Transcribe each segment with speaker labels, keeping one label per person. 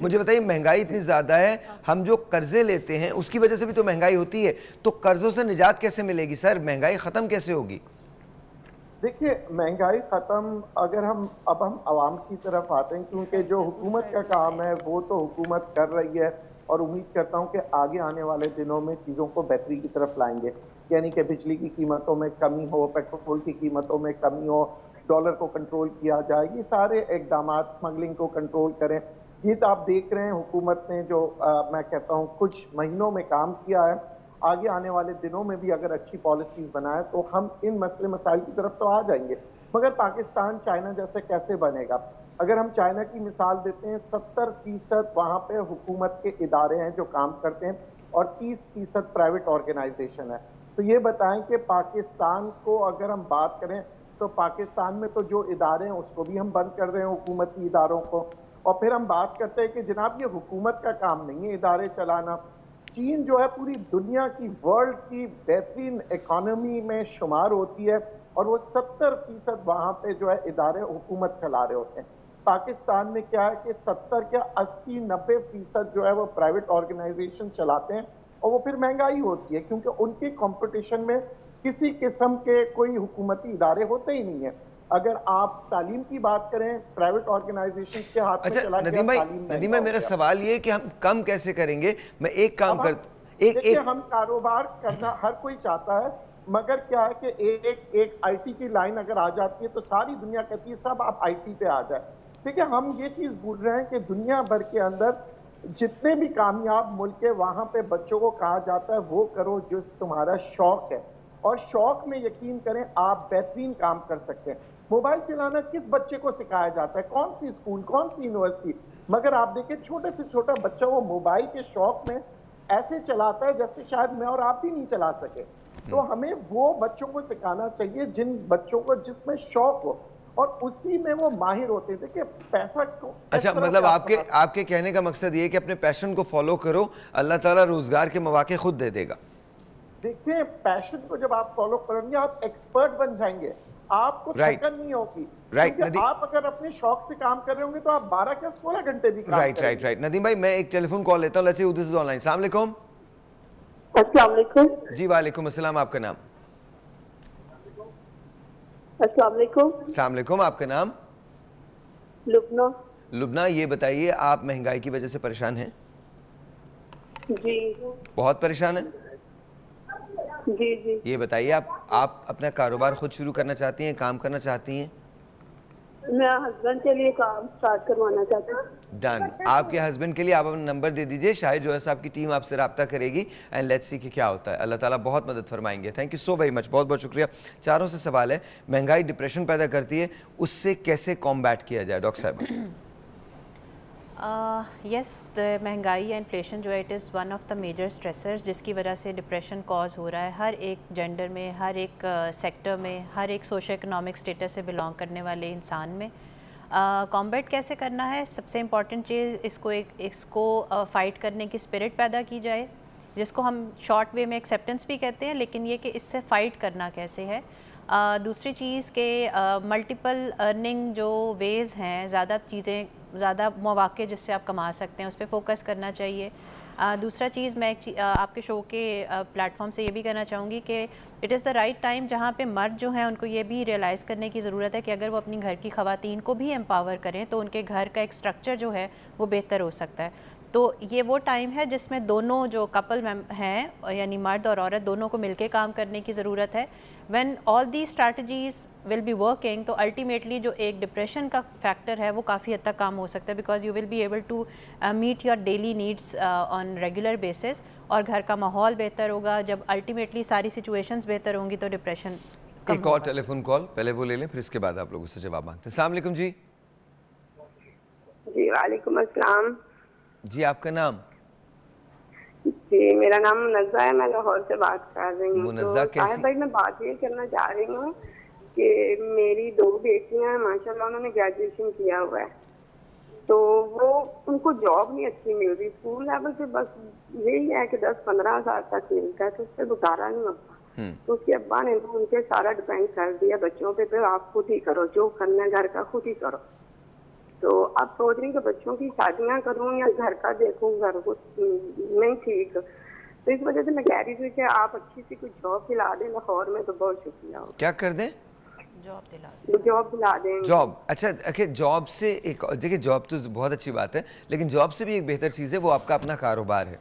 Speaker 1: मुझे बताइए, महंगाई इतनी ज़्यादा है, हम जो कर्जे लेते हैं उसकी वजह से भी तो महंगाई होती है, तो कर्जों से निजात कैसे मिलेगी सर? महंगाई ख़त्म कैसे होगी?
Speaker 2: देखिए, महंगाई खत्म अगर हम आवाम की तरफ आते हैं, क्योंकि जो हुकूमत का काम है वो तो हुकूमत कर रही है, और उम्मीद करता हूं कि आगे आने वाले दिनों में चीज़ों को बेहतरी की तरफ लाएंगे। यानी कि बिजली की कीमतों में कमी हो, पेट्रोल की कीमतों में कमी हो, डॉलर को कंट्रोल किया जाए, ये सारे इकदाम, स्मगलिंग को कंट्रोल करें। ये तो आप देख रहे हैं हुकूमत ने जो मैं कहता हूँ कुछ महीनों में काम किया है। आगे आने वाले दिनों में भी अगर अच्छी पॉलिसीज बनाए तो हम इन मसले मसाइल की तरफ तो आ जाएंगे। मगर पाकिस्तान चाइना जैसे कैसे बनेगा? अगर हम चाइना की मिसाल देते हैं, 70% वहां पे हुकूमत के इदारे हैं जो काम करते हैं, और 30% प्राइवेट ऑर्गेनाइजेशन है। तो ये बताएं कि पाकिस्तान को अगर हम बात करें तो पाकिस्तान में तो जो इदारे हैं उसको भी हम बंद कर रहे हैं, हुकूमती इदारों को। और फिर हम बात करते हैं कि जनाब ये हुकूमत का काम नहीं है इदारे चलाना। चीन जो है पूरी दुनिया की, वर्ल्ड की बेहतरीन इकोनॉमी में शुमार होती है, और वो 70% वहां पे जो है इदारे हुकूमत चला रहे होते हैं। पाकिस्तान में क्या है कि 70 क्या 80-90% जो है वो प्राइवेट ऑर्गेनाइजेशन चलाते हैं, और वो फिर महंगाई होती है क्योंकि उनके कंपटीशन में किसी किस्म के कोई हुकूमती इदारे होते ही नहीं है। अगर आप तालीम की बात करें, प्राइवेट ऑर्गेनाइजेशन के हाथ में
Speaker 1: अच्छा
Speaker 2: चला गया, तालीम
Speaker 1: नदीम
Speaker 2: महंगा
Speaker 1: भाई,
Speaker 2: हो
Speaker 1: मेरा
Speaker 2: गया।
Speaker 1: सवाल ये कि हम कम कैसे करेंगे? मैं एक काम
Speaker 2: अब
Speaker 1: कर,
Speaker 2: हम
Speaker 1: एक
Speaker 2: देखिए,
Speaker 1: एक
Speaker 2: हम कारोबार करना हर कोई चाहता है, मगर क्या है कि एक एक आईटी की लाइन अगर आ जाती है तो सारी दुनिया कहती है सब आप आईटी पे आ जाए। देखिए, हम ये चीज भूल रहे हैं कि दुनिया भर के अंदर जितने भी कामयाब मुल्क है वहां पे बच्चों को कहा जाता है वो करो जो तुम्हारा शौक है, और शौक में यकीन करें आप बेहतरीन काम कर सकते हैं। मोबाइल चलाना किस बच्चे को सिखाया जाता है? कौन सी स्कूल, कौन सी यूनिवर्सिटी? मगर आप देखिए, छोटे से छोटा बच्चा वो मोबाइल के शौक में ऐसे चलाता है जैसे शायद मैं और आप भी नहीं चला सके। तो हमें वो बच्चों को सिखाना चाहिए जिन बच्चों को जिसमें शौक हो, और उसी में वो माहिर होते हैं। देखिए, पैसा को किस
Speaker 1: अच्छा,
Speaker 2: तरह से
Speaker 1: मतलब
Speaker 2: आप
Speaker 1: आपके
Speaker 2: कमा सकते
Speaker 1: आपके कहने का मकसद ये है कि अपने पैशन को फॉलो करो, अल्लाह ताला रोजगार के मौके खुद दे देगा।
Speaker 2: हैं। देखिए, पैशन को जब आप फॉलो करेंगे आप एक्सपर्ट बन जाएंगे, आपको
Speaker 1: राइट,
Speaker 2: थकन नहीं होगी।
Speaker 1: राइट
Speaker 2: क्योंकि
Speaker 1: नदी,
Speaker 2: आप अगर अपने शौक से काम कर रहे होंगे तो आप 12 क्या 16 घंटे भी काम
Speaker 1: राइट राइट
Speaker 2: करेंगे।
Speaker 1: राइट नदीम भाई, मैं एक टेलीफोन कॉल लेता हूँ। Let's see this is online. अस्सलाम वालेकुम।
Speaker 3: अस्सलाम वालेकुम।
Speaker 1: जी वालेकुम अस्सलाम, आपका नाम?
Speaker 3: अस्सलाम वालेकुम।
Speaker 1: अस्सलाम वालेकुम, आपका नाम?
Speaker 3: लुबना।
Speaker 1: लुबना, ये बताइए आप महंगाई की वजह से परेशान हैं?
Speaker 3: जी
Speaker 1: बहुत परेशान हैं?
Speaker 3: जी जी।
Speaker 1: ये बताइए, आप अपना कारोबार खुद शुरू करना चाहती हैं, काम करना चाहती हैं?
Speaker 3: मैं हस्बैंड के लिए काम स्टार्ट करवाना चाहती हूँ।
Speaker 1: डन। आपके हस्बैंड के लिए आप अपना नंबर दे दीजिए, शायद जो है साहब की टीम आपसे रब्ता करेगी, एंड लेट्स सी कि क्या होता है। अल्लाह ताला बहुत मदद फरमाएंगे। Thank you so very much, बहुत बहुत शुक्रिया। चारों से सवाल है, महंगाई डिप्रेशन पैदा करती है, उससे कैसे कॉम्बैट किया जाए डॉक्टर साहब?
Speaker 4: यस, द महंगाई या इन्फ्लेशन जो है it is one of the major stressors जिसकी वजह से डिप्रेशन कॉज हो रहा है हर एक जेंडर में, हर एक सेक्टर में, हर एक सोशो इकोनॉमिक स्टेटस से बिलोंग करने वाले इंसान में। कॉम्बैट कैसे करना है? सबसे इम्पॉर्टेंट चीज़ इसको फ़ाइट करने की स्पिरिट पैदा की जाए, जिसको हम शॉर्ट वे में एक्सेप्टेंस भी कहते हैं, लेकिन ये कि इससे फ़ाइट करना कैसे है। दूसरी चीज़ के मल्टीपल अर्निंग जो वेज़ हैं, ज़्यादा चीज़ें, ज़्यादा मौक़े जिससे आप कमा सकते हैं उस पर फोकस करना चाहिए। दूसरा चीज़ मैं आपके शो के प्लेटफॉर्म से ये भी कहना चाहूँगी कि it is the right time जहाँ पे मर्द जो हैं उनको ये भी रियलाइज़ करने की ज़रूरत है कि अगर वो अपनी घर की ख़वातीन को भी एम्पावर करें तो उनके घर का एक स्ट्रक्चर जो है वो बेहतर हो सकता है। तो ये वो टाइम है जिसमें दोनों जो कपल हैं यानी मर्द और औरत दोनों को मिलकर काम करने की ज़रूरत है। When all the strategies will be working तो अल्टीमेटली जो एक डिप्रेशन का फैक्टर है वो काफ़ी हद तक कम हो सकता है, because you will be able to meet your daily needs on regular basis, और घर का माहौल बेहतर होगा। जब अल्टीमेटली सारी सिचुएशंस बेहतर होंगी तो डिप्रेशन कम
Speaker 1: एक और
Speaker 4: होगा।
Speaker 1: टेलीफोन कॉल पहले वो ले लें, फिर इसके बाद आप लोगों से जवाब मांगते हैं। अस्सलाम वालेकुम जी।
Speaker 3: जी वालेकुम अस्सलाम।
Speaker 1: जी आपका नाम?
Speaker 3: जी मेरा नाम मुनज़्ज़ा है, मैं लाहौर से बात कर रही हूँ।
Speaker 1: मुनज़्ज़ा,
Speaker 3: तो
Speaker 1: कैसी?
Speaker 3: साहिब भाई, मैं बात ये करना चाह रही हूँ कि मेरी 2 बेटियां हैं, माशाल्लाह उन्होंने ग्रेजुएशन किया हुआ है, तो वो उनको जॉब नहीं अच्छी मिल रही। स्कूल लेवल पे बस यही है कि 10-15 हज़ार तक मिलता है, तो उससे गुजारा नहीं होता। तो उसके अब्बा ने तो उनके सारा डिपेंड कर दिया बच्चों पे, तो आप खुद ही करो, जो करना है घर का खुद ही करो। तो अब सोच रही हूँ कि बच्चों की शादियाँ करूँ या घर का देखूँ, घर को नहीं ठीक। तो इस वजह से मैं कह रही थी कि आप अच्छी सी कुछ जॉब दिला दें लाहौर में तो बहुत शुक्रिया होगा।
Speaker 1: क्या कर दें?
Speaker 3: जॉब दिला दें।
Speaker 1: जॉब, अच्छा देखिए जॉब से एक, देखिए जॉब तो बहुत अच्छी बात है, लेकिन जॉब से भी एक बेहतर चीज़ है वो आपका अपना कारोबार है,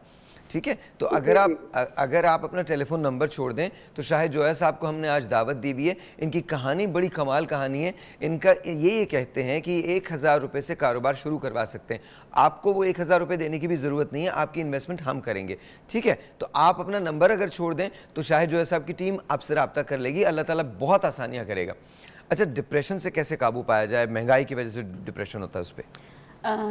Speaker 1: ठीक है? तो अगर आप अपना टेलीफोन नंबर छोड़ दें तो शाहिद जोया साहब को हमने आज दावत दी हुई है। इनकी कहानी बड़ी कमाल कहानी है। इनका ये कहते हैं कि 1000 रुपये से कारोबार शुरू करवा सकते हैं। आपको वो 1000 रुपये देने की भी ज़रूरत नहीं है, आपकी इन्वेस्टमेंट हम करेंगे, ठीक है? तो आप अपना नंबर अगर छोड़ दें तो शाहिद जोया साहब की टीम आपसे रब्ता कर लेगी। अल्लाह ताला बहुत आसानियाँ करेगा। अच्छा, डिप्रेशन से कैसे काबू पाया जाए? महंगाई की वजह से डिप्रेशन होता है उस पर?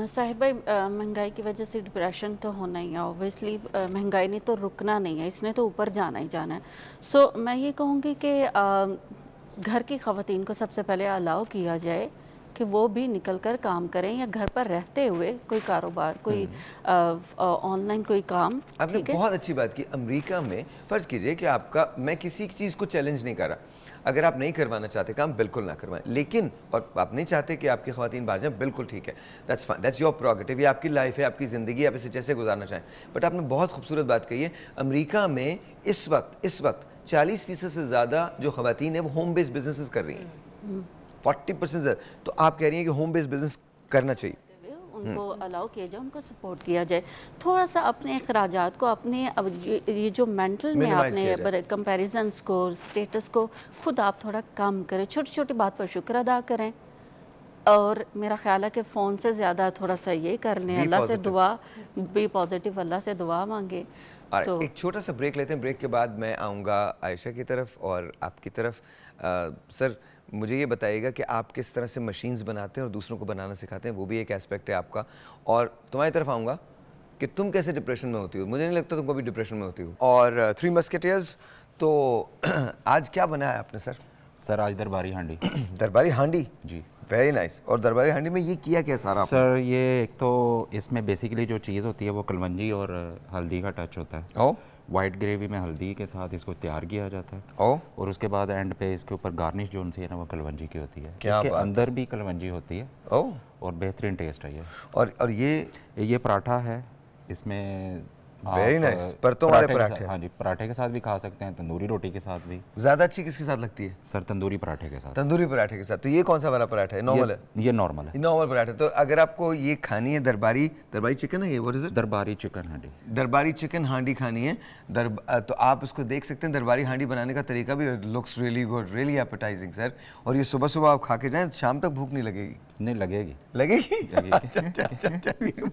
Speaker 5: साहिब भाई, महंगाई की वजह से डिप्रेशन तो होना ही है ऑब्वियसली। महंगाई ने तो रुकना नहीं है, इसने तो ऊपर जाना ही जाना है। सो मैं ये कहूँगी कि घर की ख़वातीन को सबसे पहले अलाउ किया जाए कि वो भी निकल कर काम करें या घर पर रहते हुए कोई कारोबार, कोई ऑनलाइन कोई काम।
Speaker 1: आपने बहुत अच्छी बात की। अमेरिका में फ़र्ज़ कीजिए कि आपका, मैं किसी चीज़ को चैलेंज नहीं कर रहा, अगर आप नहीं करवाना चाहते काम बिल्कुल ना करवाएं, लेकिन और आप नहीं चाहते कि आपकी ख़वातीन बाहर जाएं, बिल्कुल ठीक है, that's fine, that's your purgative, ये आपकी लाइफ है, आपकी ज़िंदगी, आप इसे जैसे गुजारना चाहें। बट आपने बहुत खूबसूरत बात कही है। अमेरिका में इस वक्त 40% से ज़्यादा जो ख़वातीन है वो होम बेस्ड बिजनेसेस कर रही हैं, 40%। तो आप कह रही हैं कि होम बेस्ड बिजनेस करना चाहिए,
Speaker 5: उनको अलाउ किया जाए, उनको सपोर्ट किया जाए, थोड़ा सा अपने अखराजात को, अपने ये जो मेंटल में आपने कंपैरिजन्स को, स्टेटस को खुद आप थोड़ा कम करें, छोटी छोटी बात पर शुक्र अदा करें। और मेरा ख्याल है कि फ़ोन से ज़्यादा थोड़ा सा ये कर लें, अल्लाह से दुआ, बी पॉजिटिव, अल्लाह से दुआ मांगे।
Speaker 1: तो एक छोटा सा ब्रेक लेते हैं। ब्रेक के बाद मैं आऊँगा आयशा की तरफ और आपकी तरफ। सर मुझे ये बताइएगा कि आप किस तरह से मशीन्स बनाते हैं और दूसरों को बनाना सिखाते हैं, वो भी एक एस्पेक्ट है आपका। और तुम्हारी तरफ आऊँगा कि तुम कैसे डिप्रेशन में होती हो, मुझे नहीं लगता तुम कभी डिप्रेशन में होती हो। और थ्री मस्केटियर्स, तो आज क्या बनाया आपने सर?
Speaker 6: सर आज दरबारी हांडी।
Speaker 1: दरबारी हांडी
Speaker 6: जी,
Speaker 1: वेरी नाइस। और दरबारी हांडी में ये किया क्या सारा?
Speaker 6: सर ये एक तो इसमें बेसिकली जो चीज़ होती है वो कलवंजी और हल्दी का टच होता है।
Speaker 1: ओ,
Speaker 6: वाइट ग्रेवी में हल्दी के साथ इसको तैयार किया जाता है।
Speaker 1: ओ,
Speaker 6: और उसके बाद एंड पे इसके ऊपर गार्निश जो उनसे है ना वो कलवंजी की होती है।
Speaker 1: क्या
Speaker 6: इसके
Speaker 1: बात
Speaker 6: अंदर भी कलवंजी होती है।
Speaker 1: ओ,
Speaker 6: और बेहतरीन टेस्ट है ये।
Speaker 1: और ये
Speaker 6: पराठा है, इसमें
Speaker 1: वेरी नाइस, परतों वाले पराठे।
Speaker 6: हाँ जी, पराठे के साथ भी खा सकते हैं, तंदूरी रोटी के साथ भी।
Speaker 1: ज़्यादा अच्छी किसके साथ लगती है?
Speaker 6: सर तंदूरी पराठे के साथ।
Speaker 1: तंदूरी पराठे के साथ। तो ये कौन सा वाला पराठा है? नॉर्मल है?
Speaker 6: ये नॉर्मल है,
Speaker 1: नॉर्मल पराठा। तो अगर आपको ये खानी है दरबारी चिकन है ये, व्हाट इज इट?
Speaker 6: दरबारी चिकन हांडी।
Speaker 1: दरबारी चिकन हांडी खानी है तो आप उसको देख सकते हैं। दरबारी हांडी बनाने का तरीका भी looks really good, really appetising sir. और ये सुबह सुबह आप खा के जाएं, शाम तक भूख नहीं लगेगी।
Speaker 6: नहीं लगेगी।
Speaker 1: अच्छा,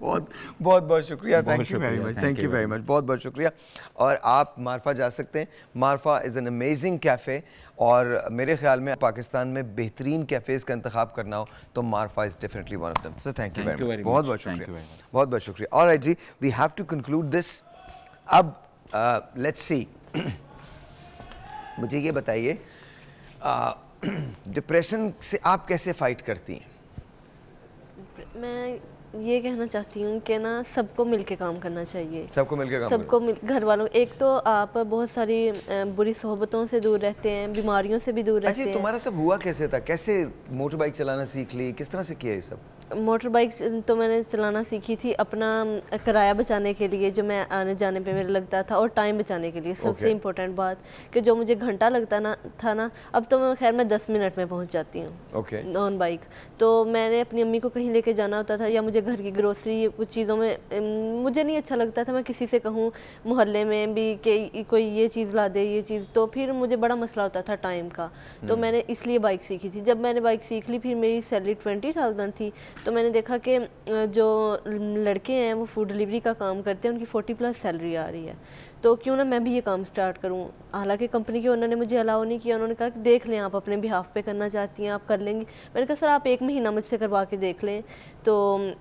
Speaker 1: बहुत शुक्रिया, thank you very much, thank you very much, बहुत शुक्रिया। और आप मारफा जा सकते हैं। मारफा इज़ एन अमेजिंग कैफ़े और मेरे ख्याल में पाकिस्तान में बेहतरीन कैफ़ेज़ का इंतखाब करना हो तो मारफा is definitely one of them. So thank you very much, बहुत शुक्रिया, बहुत शुक्रिया। ऑलराइट जी, we have to conclude this. अब लेट्स सी, मुझे ये बताइए डिप्रेशन से आप कैसे फाइट करती हैं?
Speaker 7: मैं ये कहना चाहती हूँ कि ना सबको मिलके काम करना चाहिए।
Speaker 1: सबको मिलके काम,
Speaker 7: सबको घर वालों, एक तो आप बहुत सारी बुरी सोहबतों से दूर रहते हैं, बीमारियों से भी दूर रहते हैं।
Speaker 1: तुम्हारा सब हुआ कैसे था? कैसे मोटर बाइक चलाना सीख ली? किस तरह से किया ये सब?
Speaker 7: मोटर बाइक तो मैंने चलाना सीखी थी अपना किराया बचाने के लिए, जो मैं आने जाने पे मेरे लगता था, और टाइम बचाने के लिए। सबसे इम्पोर्टेंट बात कि जो मुझे घंटा लगता था ना, अब तो मैं खैर मैं 10 मिनट में पहुंच जाती हूँ ऑन बाइक। तो मैंने अपनी अम्मी को कहीं लेके जाना होता था या मुझे घर की ग्रोसरी कुछ चीज़ों में मुझे नहीं अच्छा लगता था, मैं किसी से कहूँ मोहल्ले में भी कि कोई ये चीज़ ला दे, ये चीज़, तो फिर मुझे बड़ा मसला होता था टाइम का। तो मैंने इसलिए बाइक सीखी थी। जब मैंने बाइक सीख ली, फिर मेरी सैलरी 20,000 थी। तो मैंने देखा कि जो लड़के हैं वो फूड डिलीवरी का काम करते हैं, उनकी 40+ सैलरी आ रही है, तो क्यों ना मैं भी ये काम स्टार्ट करूं। हालांकि कंपनी के ओनर ने मुझे अलाउ नहीं किया, उन्होंने कहा कि देख लें, आप अपने बिहाफ पे करना चाहती हैं आप कर लेंगी। मैंने कहा सर आप 1 महीना मुझसे करवा के देख लें, तो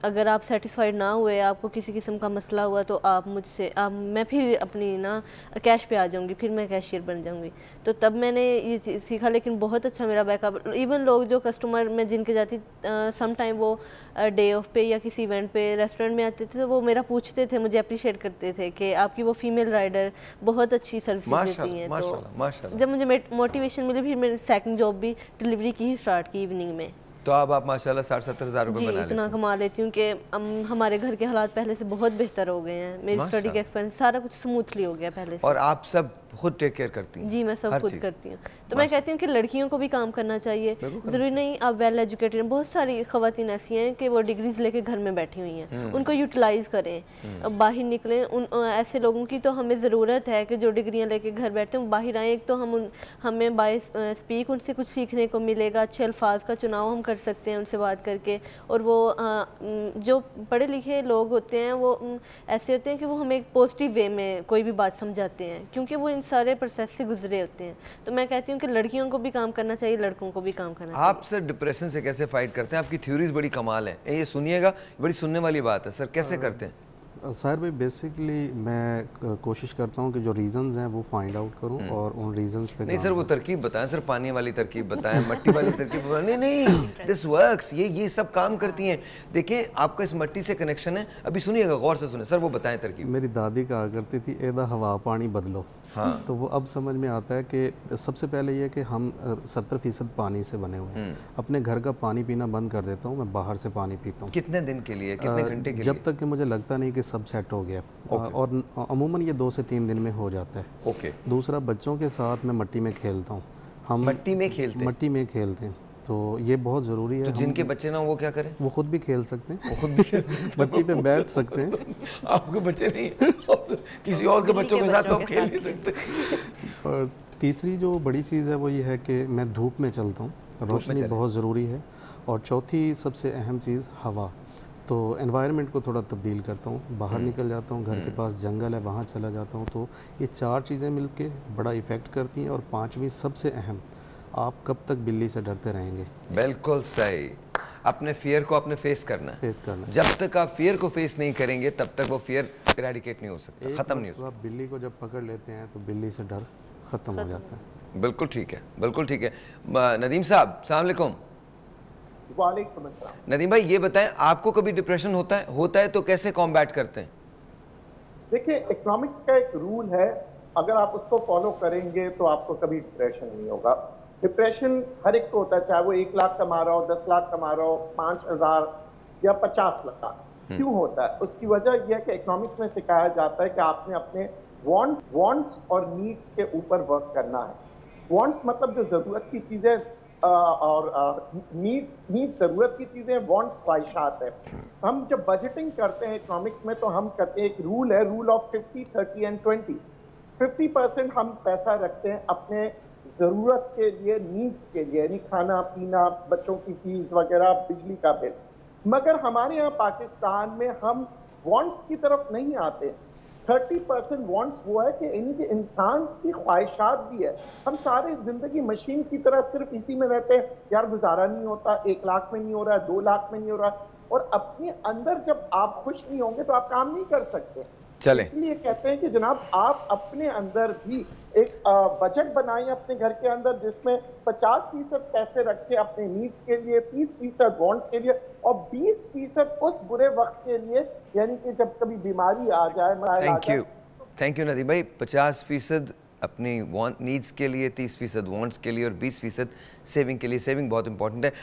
Speaker 7: अगर आप सेटिस्फाइड ना हुए, आपको किसी किस्म का मसला हुआ, तो आप मुझसे मैं फिर अपनी ना कैश पे आ जाऊँगी, फिर मैं कैशियर बन जाऊँगी। तो तब मैंने ये सीखा। लेकिन बहुत अच्छा मेरा बैकअप, इवन लोग जो कस्टमर मैं जिनके जाती सम टाइम वो डे ऑफ पे या किसी इवेंट पे रेस्टोरेंट में आते थे, तो वो मेरा पूछते थे, मुझे अप्रिशिएट करते थे कि आपकी वो फीमेल राइडर बहुत अच्छी सर्विस देती हैं। तो जब मुझे मोटिवेशन मिली, फिर मैंने सेकंड जॉब भी डिलीवरी की ही स्टार्ट की इवनिंग में।
Speaker 1: तो अब आप माशाल्लाह 60-70 हज़ार रुपये बना
Speaker 7: इतना कमा लेती हूँ कि हमारे घर के हालात पहले से बहुत बेहतर हो गए हैं। मेरी स्टडी का एक्सपेंस सारा कुछ स्मूथली हो गया पहले से।
Speaker 1: और आप सब खुद टेक केयर करती हैं?
Speaker 7: जी मैं सब खुद करती हूँ। तो मैं कहती हूँ कि लड़कियों को भी काम करना चाहिए, ज़रूरी नहीं आप वेल एजुकेटेड हैं। बहुत सारी ख़वातीन ऐसी हैं कि वो डिग्रीज लेके घर में बैठी हुई हैं, उनको यूटिलाइज़ करें, अब बाहर निकलें। उन ऐसे लोगों की तो हमें ज़रूरत है कि जो डिग्रियाँ लेके घर बैठते हैं बाहर आएँ। एक तो हमें बाय स्पीक उनसे कुछ सीखने को मिलेगा, अच्छे अल्फाज का चुनाव हम कर सकते हैं उनसे बात करके। और वो जो पढ़े लिखे लोग होते हैं वो ऐसे होते हैं कि वो हमें एक पॉजिटिव वे में कोई भी बात समझाते हैं, क्योंकि वो इन सारे प्रोसेस से गुजरे होते हैं। तो मैं कहती हूँ कि लड़कियों को भी काम करना चाहिए, लड़कों को भी काम करना चाहिए।
Speaker 1: आप सर डिप्रेशन से कैसे फाइट करते हैं? आपकी थ्योरीज बड़ी कमाल है, ये सुनिएगा, बड़ी सुनने वाली बात है सर, कैसे करते हैं?
Speaker 8: सर भाई बेसिकली मैं कोशिश करता हूँ कि जो रीजंस हैं वो फाइंड आउट करूँ और उन रीजंस पे
Speaker 1: नहीं सर वो तरकीब बताएं सर, पानी वाली तरकीब बताएं, मट्टी वाली तरकीब बताएं। नहीं दिस वर्क्स, ये सब काम करती हैं। देखिए आपका इस मट्टी से कनेक्शन है, अभी सुनिएगा गौर से सुने सर, वो बताएं तरकीब।
Speaker 8: मेरी दादी कहा करती थी एदा हवा पानी बदलो। हाँ। तो वो अब समझ में आता है कि सबसे पहले ये कि हम 70% पानी से बने हुए हैं। अपने घर का पानी पीना बंद कर देता हूँ, मैं बाहर से पानी पीता हूँ।
Speaker 1: कितने दिन के लिए, कितने घंटे के लिए?
Speaker 8: जब तक कि मुझे लगता नहीं कि सब सेट हो गया। और अमूमन ये 2 से 3 दिन में हो जाता है।
Speaker 1: ओके।
Speaker 8: दूसरा बच्चों के साथ मैं मट्टी में खेलता हूँ। हम
Speaker 1: मट्टी में खेलते हैं
Speaker 8: तो ये बहुत ज़रूरी है।
Speaker 1: तो जिनके बच्चे ना वो क्या करें?
Speaker 8: वो खुद भी खेल सकते हैं,
Speaker 1: वो खुद भी खेल सकते हैं,
Speaker 8: मट्टी पे बैठ सकते हैं।
Speaker 1: आपके बच्चे नहीं, किसी और के बच्चों के साथ तो आप खेल नहीं सकते।
Speaker 8: और तीसरी जो बड़ी चीज़ है वो ये है कि मैं धूप में चलता हूँ, रोशनी बहुत ज़रूरी है। और चौथी सबसे अहम चीज़ हवा। तो एनवायरनमेंट को थोड़ा तब्दील करता हूँ, बाहर निकल जाता हूँ, घर के पास जंगल है वहाँ चला जाता हूँ। तो ये 4 चीज़ें मिलके बड़ा इफ़ेक्ट करती हैं। और 5वीं सबसे अहम, आप कब तक बिल्ली से डरते रहेंगे?
Speaker 1: बिल्कुल सही, अपने फियर को अपने फेस करना। जब तक आप फियर को फेस नहीं करेंगे तब तक वो फियर इरेडिकेट नहीं हो सकता, खत्म नहीं हो सकता।
Speaker 8: आप बिल्ली को जब पकड़ लेते हैं तो बिल्ली से डर खत्म हो जाता है।
Speaker 1: बिल्कुल ठीक है, बिल्कुल ठीक है। नदीम साहब अस्सलाम वालेकुम।
Speaker 2: वालेकुम अस्सलाम।
Speaker 1: नदीम भाई ये बताएं, आपको कभी डिप्रेशन होता है तो कैसे कॉम्बैट करते हैं?
Speaker 2: देखिए इकोनॉमिक्स का एक रूल है, अगर आप उसको फॉलो करेंगे तो आपको कभी डिप्रेशन नहीं होगा। डिप्रेशन हर एक को होता है, चाहे वो 1 लाख कमा रहा हो, 10 लाख कमा रहा हो, 5,000 या 50 लाख। क्यों होता है? उसकी वजह यह है कि इकोनॉमिक्स में सिखाया जाता है कि आपने अपने वांट्स और नीड्स के ऊपर वर्क करना है। वांट्स मतलब जो जरूरत की चीजें और नीड जरूरत की चीजें, वांट्स ख्वाहिशात है। हम जब बजटिंग करते हैं इकोनॉमिक्स में तो हम करते हैं, एक रूल है, रूल ऑफ 50, 30 एंड 20। 50% हम पैसा रखते हैं अपने जरूरत के लिए, नीड्स के लिए, यानी खाना पीना, बच्चों की फीस वगैरह, बिजली का बिल। मगर हमारे यहाँ पाकिस्तान में हम वांट्स की तरफ नहीं आते। 30% वांट्स वो है कि इंसान की ख्वाहिशात भी है। हम सारे जिंदगी मशीन की तरह सिर्फ इसी में रहते हैं, यार गुजारा नहीं होता, 1 लाख में नहीं हो रहा है, 2 लाख में नहीं हो रहा। और अपने अंदर जब आप खुश नहीं होंगे तो आप काम नहीं कर सकते।
Speaker 1: चले
Speaker 2: इसलिए कहते हैं कि जनाब आप अपने अंदर भी एक बजट बनाएं अपने घर के अंदर, जिसमें 50% पैसे रखें अपने नीड्स के लिए, 30% वांट्स के लिए और 20% उस बुरे वक्त के लिए, यानी कि जब कभी बीमारी आ जाए।
Speaker 1: थैंक यू नदीम भाई। 50% अपनी नीड्स के लिए, 30% वांट्स के लिए और 20% सेविंग के लिए। सेविंग बहुत इंपॉर्टेंट है।